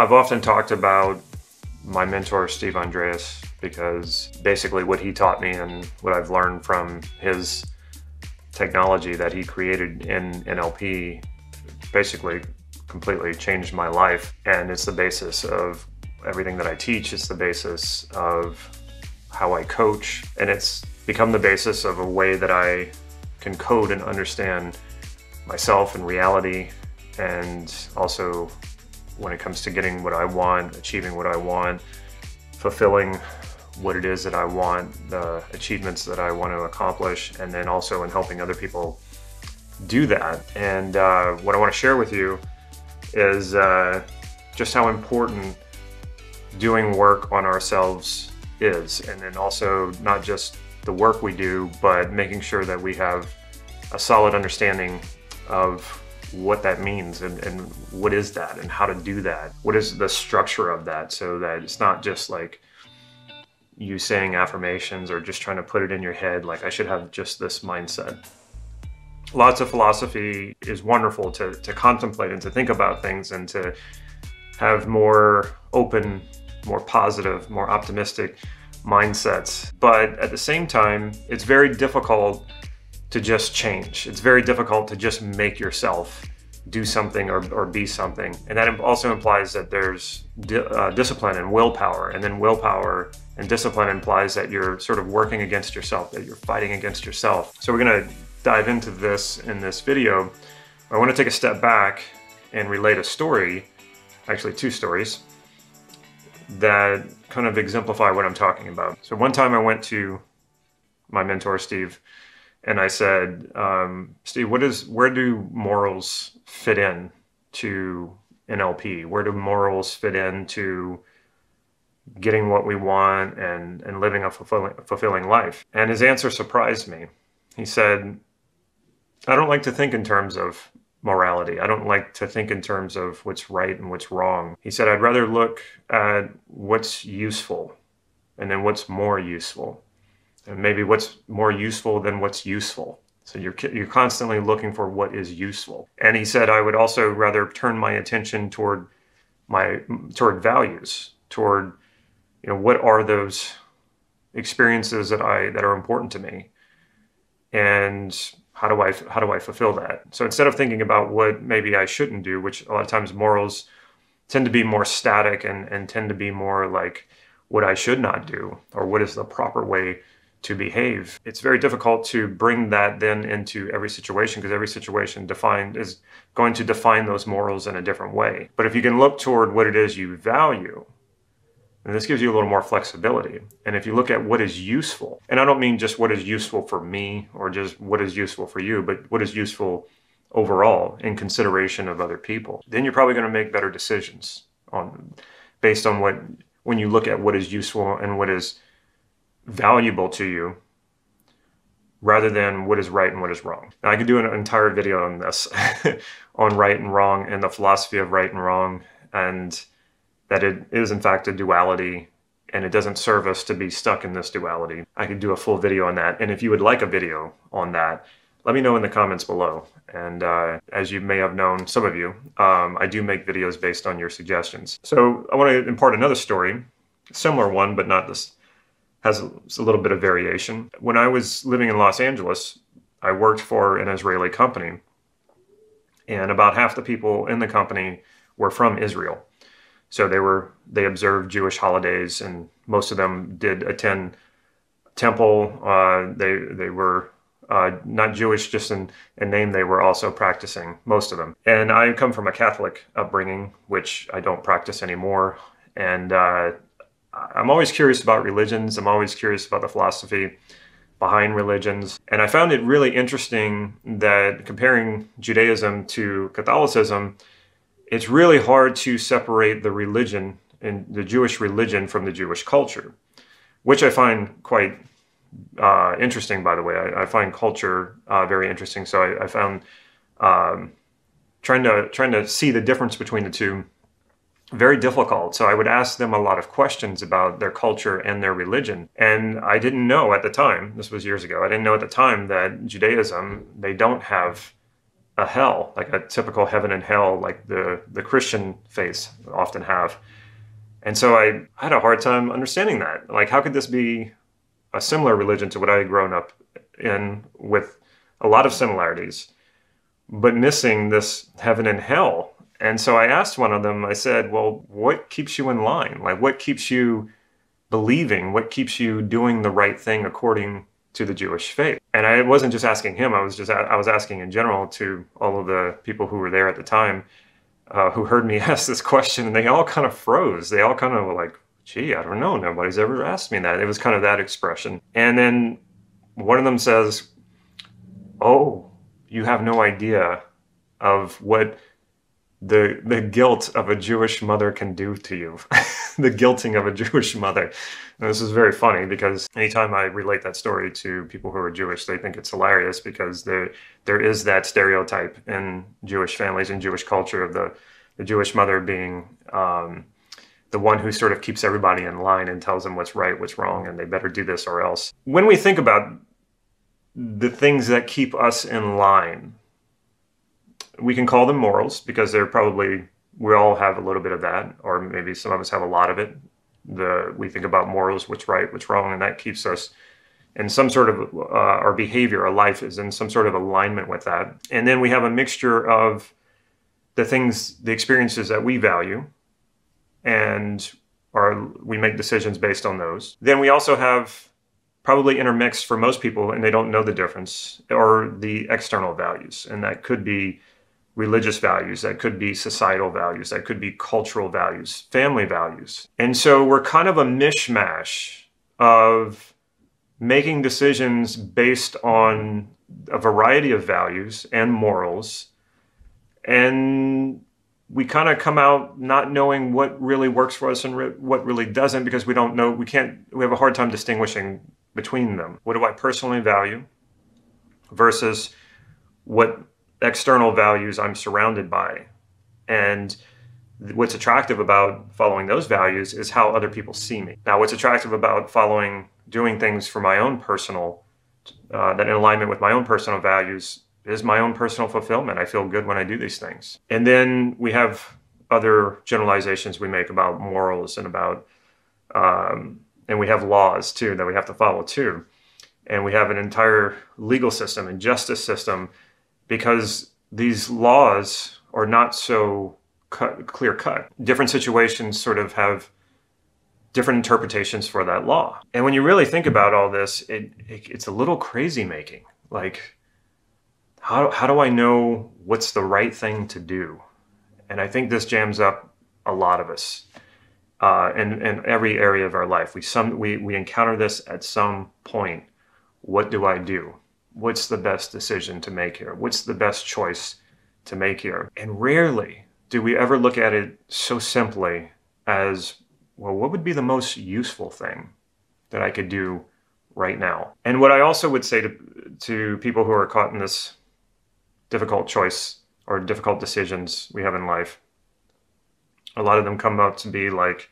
I've often talked about my mentor, Steve Andreas, because basically what he taught me and what I've learned from his technology that he created in NLP basically completely changed my life. And it's the basis of everything that I teach. It's the basis of how I coach. And it's become the basis of a way that I can code and understand myself and reality. And also when it comes to getting what I want, achieving what I want, fulfilling what it is that I want, the achievements that I want to accomplish, and then also in helping other people do that. And what I want to share with you is just how important doing work on ourselves is. And then also not just the work we do, but making sure that we have a solid understanding of what that means and what is that and how to do that. What is the structure of that, so that it's not just like you saying affirmations or just trying to put it in your head like I should have just this mindset. Lots of philosophy is wonderful to contemplate and to think about things and to have more open, more positive, more optimistic mindsets. But at the same time, it's very difficult to just change. It's very difficult to just make yourself do something or be something. And that also implies that there's discipline and willpower. And then willpower and discipline implies that you're sort of working against yourself, that you're fighting against yourself. So we're gonna dive into this in this video. I wanna take a step back and relate a story, actually two stories, that kind of exemplify what I'm talking about. So one time I went to my mentor, Steve, and I said, Steve, where do morals fit in to NLP? Where do morals fit into getting what we want and living a fulfilling life? And his answer surprised me. He said, I don't like to think in terms of morality. I don't like to think in terms of what's right and what's wrong. He said, I'd rather look at what's useful and then what's more useful. And maybe what's more useful than what's useful. So you're constantly looking for what is useful. And he said, I would also rather turn my attention toward values, toward, what are those experiences that are important to me, and how do I fulfill that? So instead of thinking about what maybe I shouldn't do, which a lot of times morals tend to be more static and tend to be more like what I should not do or what is the proper way to behave. It's very difficult to bring that then into every situation, because every situation is going to define those morals in a different way. But if you can look toward what it is you value, and this gives you a little more flexibility. And if you look at what is useful, and I don't mean just what is useful for me or just what is useful for you, but what is useful overall in consideration of other people, then you're probably going to make better decisions based on when you look at what is useful and what is valuable to you, rather than what is right and what is wrong. Now, I could do an entire video on this, on right and wrong and the philosophy of right and wrong, and that it is in fact a duality, and it doesn't serve us to be stuck in this duality. I could do a full video on that, and if you would like a video on that, let me know in the comments below. And as you may have known, some of you, I do make videos based on your suggestions. So I want to impart another story, a similar one, but not this, has a little bit of variation. When I was living in Los Angeles, I worked for an Israeli company, and about half the people in the company were from Israel. So they observed Jewish holidays, and most of them did attend temple. They were not Jewish just in name, they were also practicing, most of them. And I come from a Catholic upbringing, which I don't practice anymore. And I'm always curious about religions. I'm always curious about the philosophy behind religions. And I found it really interesting that comparing Judaism to Catholicism, it's really hard to separate the religion and the Jewish religion from the Jewish culture, which I find quite interesting, by the way. I find culture very interesting. So I found trying to see the difference between the two very difficult. So I would ask them a lot of questions about their culture and their religion. And I didn't know at the time, this was years ago, I didn't know at the time that Judaism, they don't have a hell, like a typical heaven and hell, like the Christian faiths often have. And so I had a hard time understanding that. Like, how could this be a similar religion to what I had grown up in, with a lot of similarities, but missing this heaven and hell? And so I asked one of them, I said, well, what keeps you in line? Like, what keeps you believing? What keeps you doing the right thing according to the Jewish faith? And I wasn't just asking him, I was asking in general to all of the people who were there at the time, who heard me ask this question, and they all kind of froze. They all kind of were like, gee, I don't know. Nobody's ever asked me that. It was kind of that expression. And then one of them says, oh, you have no idea of what the guilt of a Jewish mother can do to you. The guilting of a Jewish mother. And this is very funny because anytime I relate that story to people who are Jewish, they think it's hilarious because there is that stereotype in Jewish families and Jewish culture of the Jewish mother being the one who sort of keeps everybody in line and tells them what's right, what's wrong, and they better do this or else. When we think about the things that keep us in line, we can call them morals because we all have a little bit of that, or maybe some of us have a lot of it. We think about morals, what's right, what's wrong, and that keeps us in some sort of, our behavior, our life is in some sort of alignment with that. And then we have a mixture of the experiences that we value, and we make decisions based on those. Then we also have, probably intermixed for most people, and they don't know the difference, or the external values. And that could be religious values, that could be societal values, that could be cultural values, family values. And so we're kind of a mishmash of making decisions based on a variety of values and morals. And we kind of come out not knowing what really works for us and what really doesn't, because we don't know, we have a hard time distinguishing between them. What do I personally value versus what external values I'm surrounded by? And what's attractive about following those values is how other people see me. Now, what's attractive about doing things for my own personal, that in alignment with my own personal values, is my own personal fulfillment. I feel good when I do these things. And then we have other generalizations we make about morals and about, and we have laws too that we have to follow too. And we have an entire legal system and justice system, because these laws are not so clear cut. Different situations sort of have different interpretations for that law. And when you really think about all this, it's a little crazy making. Like, how do I know what's the right thing to do? And I think this jams up a lot of us in every area of our life. We encounter this at some point. What do I do? What's the best decision to make here? What's the best choice to make here? And rarely do we ever look at it so simply as, well, what would be the most useful thing that I could do right now? And what I also would say to people who are caught in this difficult choice or difficult decisions we have in life, a lot of them come up to be like,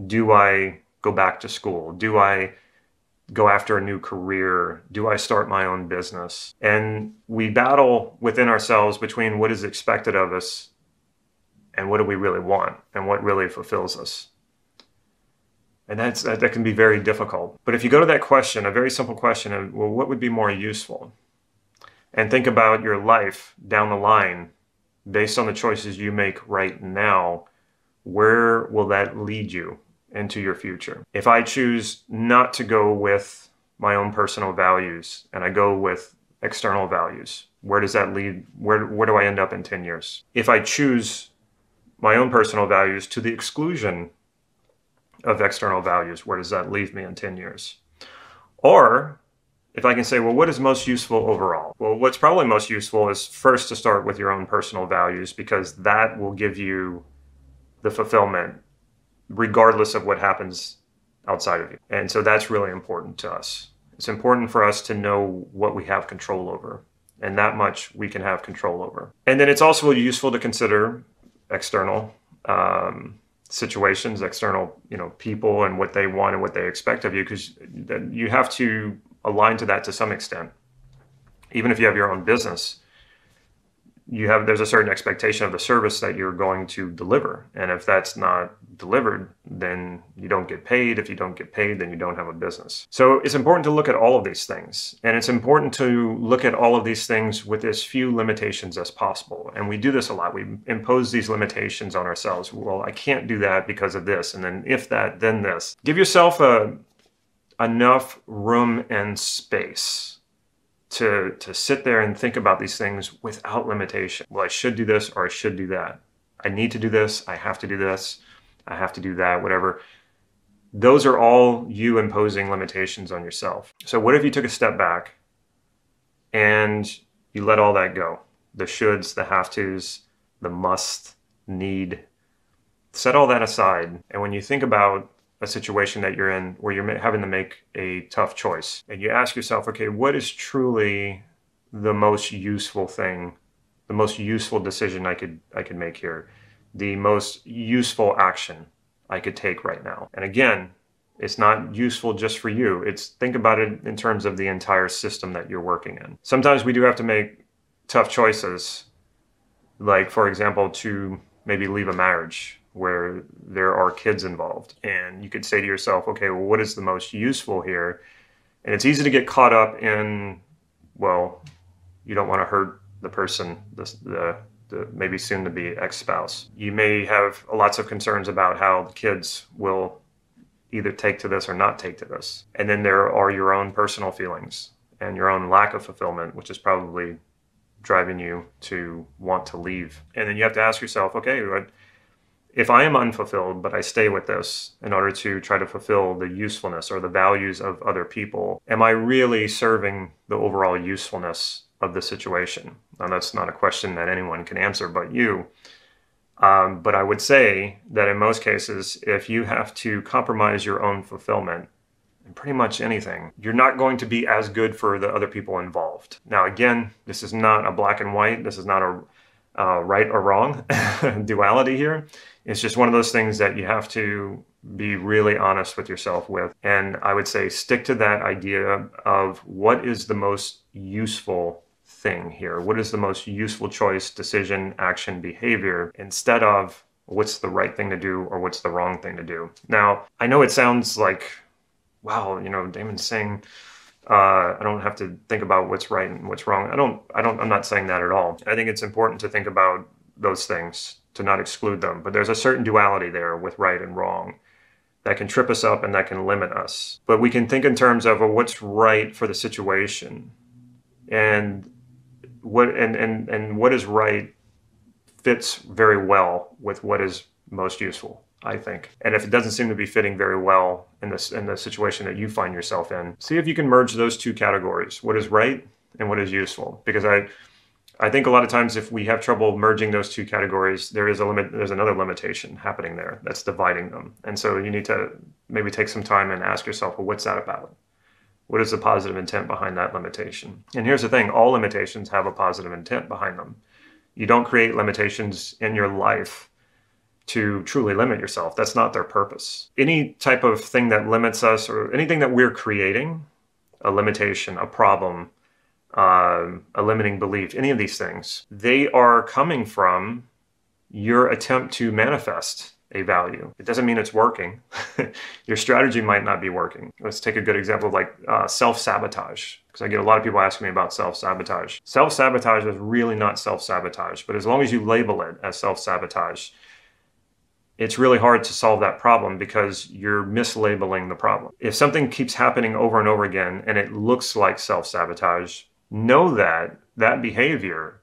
do I go back to school? Do I go after a new career? Do I start my own business? And we battle within ourselves between what is expected of us and what do we really want and what really fulfills us. And that can be very difficult. But if you go to that question, a very simple question of, well, what would be more useful? And think about your life down the line based on the choices you make right now, where will that lead you into your future? If I choose not to go with my own personal values and I go with external values, where does that lead? Where do I end up in 10 years? If I choose my own personal values to the exclusion of external values, where does that leave me in 10 years? Or if I can say, well, what is most useful overall? Well, what's probably most useful is first to start with your own personal values, because that will give you the fulfillment regardless of what happens outside of you. And so that's really important to us. It's important for us to know what we have control over, and that much we can have control over. And then it's also useful to consider external situations, external, people and what they want and what they expect of you, because you have to align to that to some extent. Even if you have your own business, there's a certain expectation of the service that you're going to deliver. And if that's not delivered, then you don't get paid. If you don't get paid, then you don't have a business. So it's important to look at all of these things. And it's important to look at all of these things with as few limitations as possible. And we do this a lot. We impose these limitations on ourselves. Well, I can't do that because of this. And then if that, then this. Give yourself enough room and space to sit there and think about these things without limitation. Well, I should do this or I should do that. I need to do this. I have to do this. I have to do that, whatever. Those are all you imposing limitations on yourself. So what if you took a step back and you let all that go? The shoulds, the have tos, the must, need. Set all that aside. And when you think about a situation that you're in where you're having to make a tough choice, and you ask yourself, okay, what is truly the most useful thing, the most useful decision I could make here, the most useful action I could take right now? And again, it's not useful just for you. Think about it in terms of the entire system that you're working in. Sometimes we do have to make tough choices, like, for example, to maybe leave a marriage where there are kids involved. And you could say to yourself, okay, well, what is the most useful here? And it's easy to get caught up in, well, you don't want to hurt the person, the maybe soon to be ex-spouse. You may have lots of concerns about how the kids will either take to this or not take to this. And then there are your own personal feelings and your own lack of fulfillment, which is probably driving you to want to leave. And then you have to ask yourself, okay, if I am unfulfilled, but I stay with this in order to try to fulfill the usefulness or the values of other people, am I really serving the overall usefulness of the situation? Now, that's not a question that anyone can answer but you. But I would say that in most cases, if you have to compromise your own fulfillment in pretty much anything, you're not going to be as good for the other people involved. Now, again, this is not a black and white. This is not a right or wrong duality here. It's just one of those things that you have to be really honest with yourself with. And I would say stick to that idea of what is the most useful thing here? What is the most useful choice, decision, action, behavior, instead of what's the right thing to do or what's the wrong thing to do. Now, I know it sounds like, wow, Damon's saying, I don't have to think about what's right and what's wrong. I'm not saying that at all. I think it's important to think about those things, to not exclude them. But there's a certain duality there with right and wrong that can trip us up and that can limit us. But we can think in terms of what's right for the situation, and what is right fits very well with what is most useful, I think. And if it doesn't seem to be fitting very well in the situation that you find yourself in, see if you can merge those two categories, what is right and what is useful. Because I think a lot of times if we have trouble merging those two categories, there's another limitation happening there that's dividing them. And so you need to maybe take some time and ask yourself, well, what's that about? What is the positive intent behind that limitation? And here's the thing, all limitations have a positive intent behind them. You don't create limitations in your life to truly limit yourself. That's not their purpose. Any type of thing that limits us, or anything that we're creating, a limitation, a problem, a limiting belief, any of these things, they are coming from your attempt to manifest a value. It doesn't mean it's working. Your strategy might not be working. Let's take a good example of like self-sabotage, because I get a lot of people asking me about self-sabotage. Self-sabotage is really not self-sabotage, but as long as you label it as self-sabotage, it's really hard to solve that problem because you're mislabeling the problem. If something keeps happening over and over again and it looks like self-sabotage, know that that behavior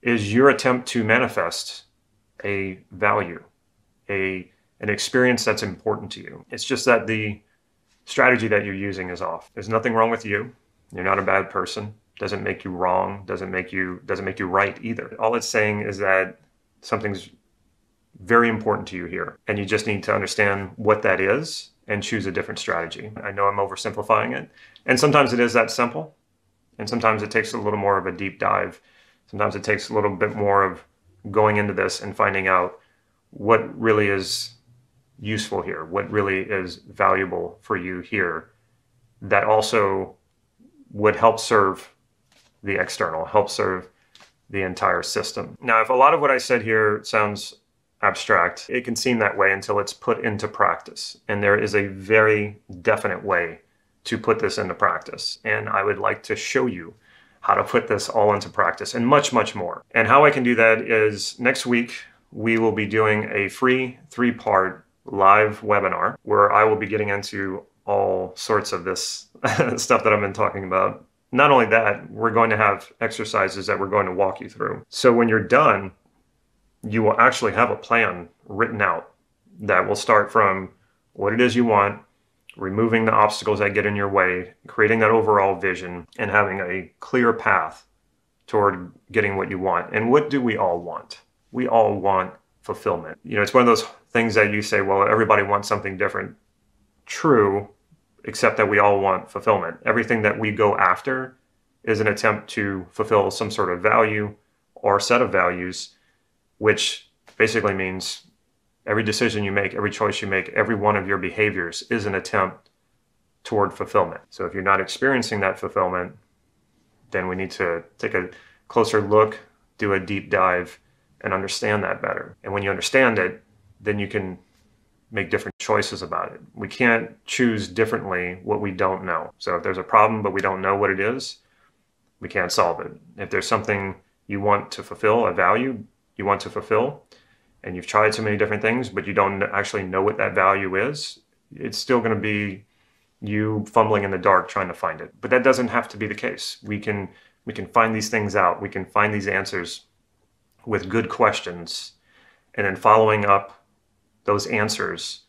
is your attempt to manifest a value, an experience that's important to you. It's just that the strategy that you're using is off. There's nothing wrong with you. You're not a bad person. Doesn't make you wrong. Doesn't make you right either. All it's saying is that something's very important to you here, and you just need to understand what that is and choose a different strategy. I know I'm oversimplifying it, and sometimes it is that simple, and sometimes it takes a little more of a deep dive. Sometimes it takes a little bit more of going into this and finding out what really is useful here, what really is valuable for you here, that also would help serve the external, help serve the entire system. Now, if a lot of what I said here sounds abstract, it can seem that way until it's put into practice. And there is a very definite way to put this into practice. And I would like to show you how to put this all into practice and much, much more. And how I can do that is next week, we will be doing a free 3-part live webinar where I will be getting into all sorts of this stuff that I've been talking about. Not only that, we're going to have exercises that we're going to walk you through. So when you're done, you will actually have a plan written out that will start from what it is you want, removing the obstacles that get in your way, creating that overall vision, and having a clear path toward getting what you want. And what do we all want? We all want fulfillment. You know, it's one of those things that you say, well, everybody wants something different. True, except that we all want fulfillment. Everything that we go after is an attempt to fulfill some sort of value or set of values, which basically means every decision you make, every choice you make, every one of your behaviors is an attempt toward fulfillment. So if you're not experiencing that fulfillment, then we need to take a closer look, do a deep dive, and understand that better. And when you understand it, then you can make different choices about it. We can't choose differently what we don't know. So if there's a problem but we don't know what it is, we can't solve it. If there's something you want to fulfill, a value you want to fulfill, and you've tried so many different things, but you don't actually know what that value is, it's still going to be you fumbling in the dark trying to find it. But that doesn't have to be the case. We can find these things out. We can find these answers with good questions, and then following up those answers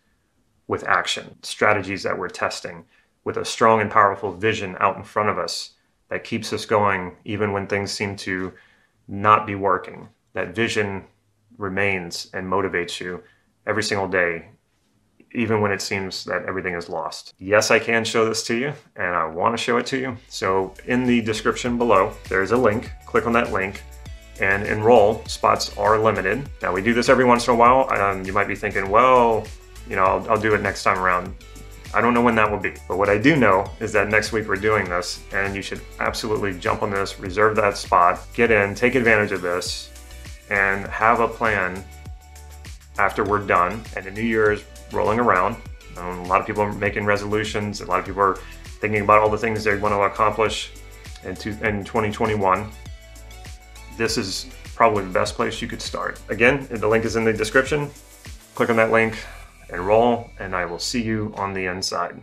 with action, strategies that we're testing, with a strong and powerful vision out in front of us that keeps us going even when things seem to not be working. That vision remains and motivates you every single day, even when it seems that everything is lost. Yes, I can show this to you, and I want to show it to you. So in the description below, there's a link. Click on that link and enroll. Spots are limited. Now, we do this every once in a while. You might be thinking, well, you know, I'll do it next time around. I don't know when that will be. But what I do know is that next week we're doing this, and you should absolutely jump on this, reserve that spot, get in, take advantage of this, and have a plan after we're done. And the new year is rolling around. A lot of people are making resolutions. A lot of people are thinking about all the things they want to accomplish in 2021. This is probably the best place you could start. Again, the link is in the description. Click on that link, enroll, and I will see you on the inside.